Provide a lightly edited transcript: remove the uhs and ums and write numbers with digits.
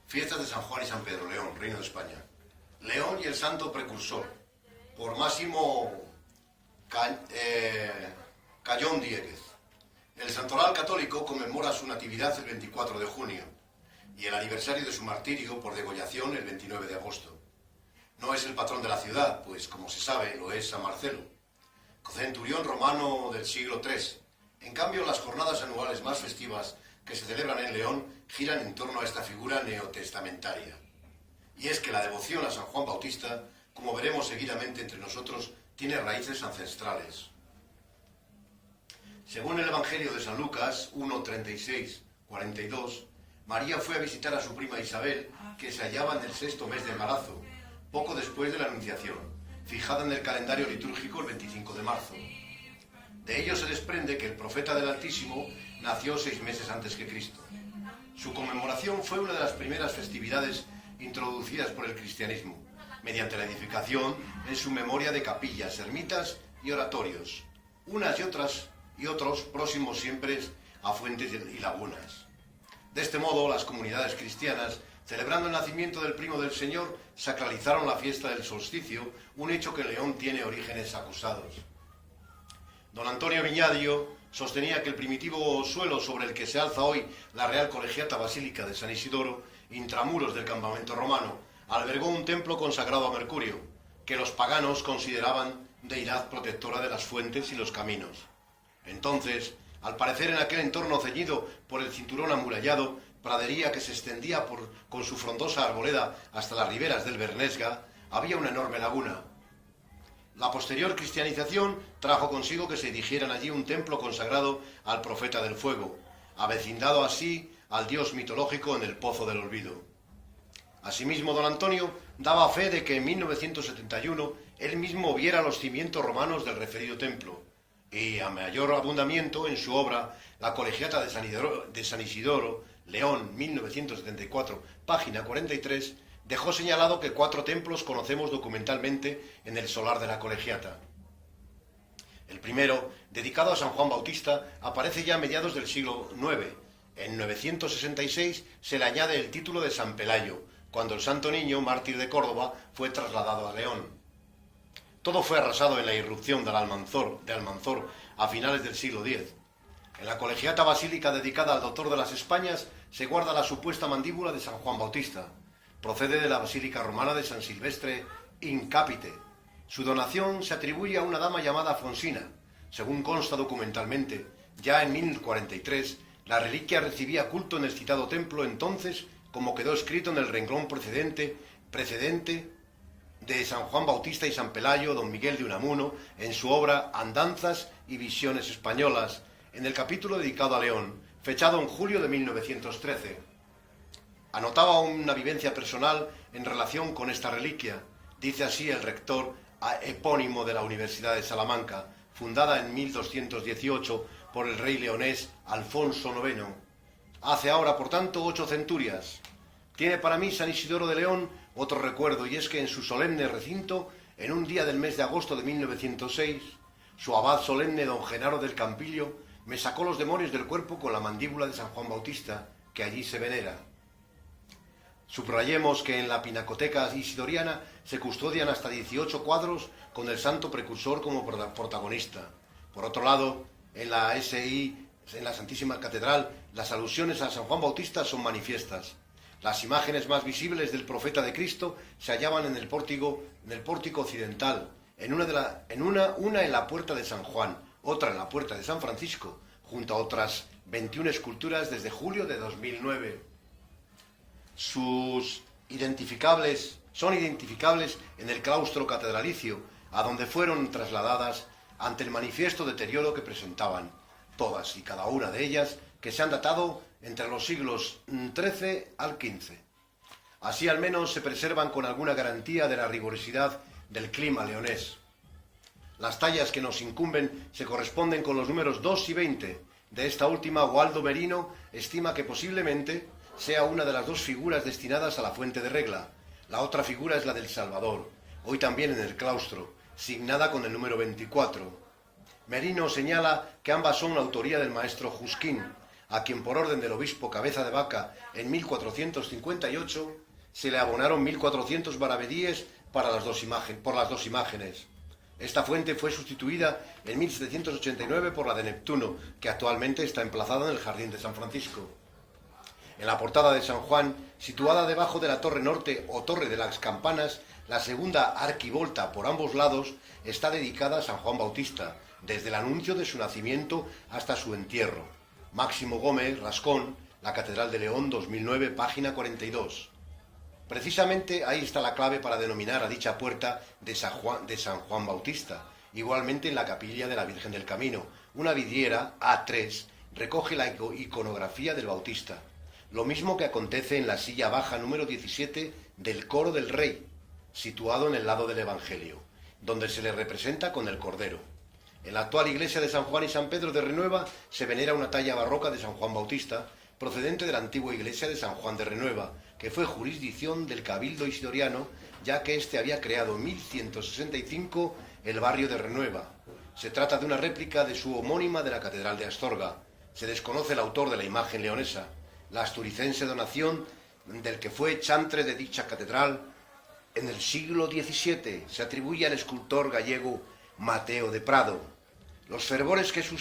Fiestas de San Juan y San Pedro, León, Reino de España. León y el santo precursor, por Máximo Cayón Dieguez. El santoral católico conmemora su natividad el 24 de junio y el aniversario de su martirio por degollación el 29 de agosto. No es el patrón de la ciudad, pues como se sabe lo es San Marcelo, centurión romano del siglo III. En cambio, las jornadas anuales más festivas que se celebran en León giran en torno a esta figura neotestamentaria. Y es que la devoción a San Juan Bautista, como veremos seguidamente entre nosotros, tiene raíces ancestrales. Según el Evangelio de San Lucas 1, 36, 42, María fue a visitar a su prima Isabel, que se hallaba en el 6º mes de embarazo, poco después de la Anunciación, fijada en el calendario litúrgico el 25 de marzo. De ello se desprende que el profeta del Altísimo nació 6 meses antes que Cristo. Su conmemoración fue una de las primeras festividades introducidas por el cristianismo, mediante la edificación en su memoria de capillas, ermitas y oratorios, unas y otros próximos siempre a fuentes y lagunas. De este modo, las comunidades cristianas, celebrando el nacimiento del primo del Señor, sacralizaron la fiesta del solsticio, un hecho que en León tiene orígenes acusados. Don Antonio Viñadio sostenía que el primitivo suelo sobre el que se alza hoy la Real Colegiata Basílica de San Isidoro, intramuros del campamento romano, albergó un templo consagrado a Mercurio, que los paganos consideraban deidad protectora de las fuentes y los caminos. Entonces, al parecer en aquel entorno ceñido por el cinturón amurallado, pradería que se extendía con su frondosa arboleda hasta las riberas del Bernesga, había una enorme laguna. La posterior cristianización trajo consigo que se erigieran allí un templo consagrado al profeta del fuego, avecindado así al dios mitológico en el Pozo del Olvido. Asimismo, don Antonio daba fe de que en 1971 él mismo viera los cimientos romanos del referido templo, y a mayor abundamiento en su obra La Colegiata de San Isidoro, León, 1974, página 43, dejó señalado que 4 templos conocemos documentalmente en el solar de la Colegiata. El primero, dedicado a San Juan Bautista, aparece ya a mediados del siglo IX. En 966 se le añade el título de San Pelayo, cuando el Santo Niño, mártir de Córdoba, fue trasladado a León. Todo fue arrasado en la irrupción de Almanzor a finales del siglo X. En la Colegiata Basílica dedicada al Doctor de las Españas se guarda la supuesta mandíbula de San Juan Bautista. Procede de la Basílica Romana de San Silvestre in Capite. Su donación se atribuye a una dama llamada Fonsina. Según consta documentalmente, ya en 1043, la reliquia recibía culto en el citado templo entonces, como quedó escrito en el renglón precedente de San Juan Bautista y San Pelayo, don Miguel de Unamuno, en su obra Andanzas y Visiones Españolas, en el capítulo dedicado a León, fechado en julio de 1913. Anotaba una vivencia personal en relación con esta reliquia. Dice así el rector epónimo de la Universidad de Salamanca, fundada en 1218 por el rey leonés Alfonso IX. Hace ahora, por tanto, 8 centurias. Tiene para mí San Isidoro de León otro recuerdo, y es que en su solemne recinto, en un día del mes de agosto de 1906, su abad solemne don Genaro del Campillo me sacó los demonios del cuerpo con la mandíbula de San Juan Bautista, que allí se venera. Subrayemos que en la Pinacoteca Isidoriana se custodian hasta 18 cuadros con el santo precursor como protagonista. Por otro lado, en la Santísima Catedral, las alusiones a San Juan Bautista son manifiestas. Las imágenes más visibles del profeta de Cristo se hallaban en el pórtico occidental, una en la puerta de San Juan, otra en la puerta de San Francisco, junto a otras 21 esculturas desde julio de 2009. Son identificables en el claustro catedralicio, a donde fueron trasladadas ante el manifiesto deterioro que presentaban, todas y cada una de ellas que se han datado entre los siglos XIII al XV. Así al menos se preservan con alguna garantía de la rigurosidad del clima leonés. Las tallas que nos incumben se corresponden con los números 2 y 20. De esta última, Waldo Merino estima que posiblemente sea una de las 2 figuras destinadas a la fuente de regla. La otra figura es la del Salvador, hoy también en el claustro, signada con el número 24. Merino señala que ambas son la autoría del maestro Jusquín. a quien por orden del obispo Cabeza de Vaca en 1458 se le abonaron 1.400 maravedíes por las dos imágenes. Esta fuente fue sustituida en 1789 por la de Neptuno, que actualmente está emplazada en el Jardín de San Francisco. En la portada de San Juan, situada debajo de la Torre Norte o Torre de las Campanas, la segunda arquivolta por ambos lados está dedicada a San Juan Bautista, desde el anuncio de su nacimiento hasta su entierro. Máximo Gómez, Rascón, La Catedral de León, 2009, página 42. Precisamente ahí está la clave para denominar a dicha puerta de San Juan Bautista. Igualmente en la capilla de la Virgen del Camino, una vidriera A3 recoge la iconografía del Bautista. Lo mismo que acontece en la silla baja número 17 del Coro del Rey, situado en el lado del Evangelio, donde se le representa con el Cordero. En la actual iglesia de San Juan y San Pedro de Renueva se venera una talla barroca de San Juan Bautista, procedente de la antigua iglesia de San Juan de Renueva, que fue jurisdicción del Cabildo isidoriano, ya que éste había creado en 1165 el barrio de Renueva. Se trata de una réplica de su homónima de la Catedral de Astorga. Se desconoce el autor de la imagen leonesa. La asturicense donación del que fue chantre de dicha catedral en el siglo XVII se atribuye al escultor gallego Mateo de Prado. Los fervores que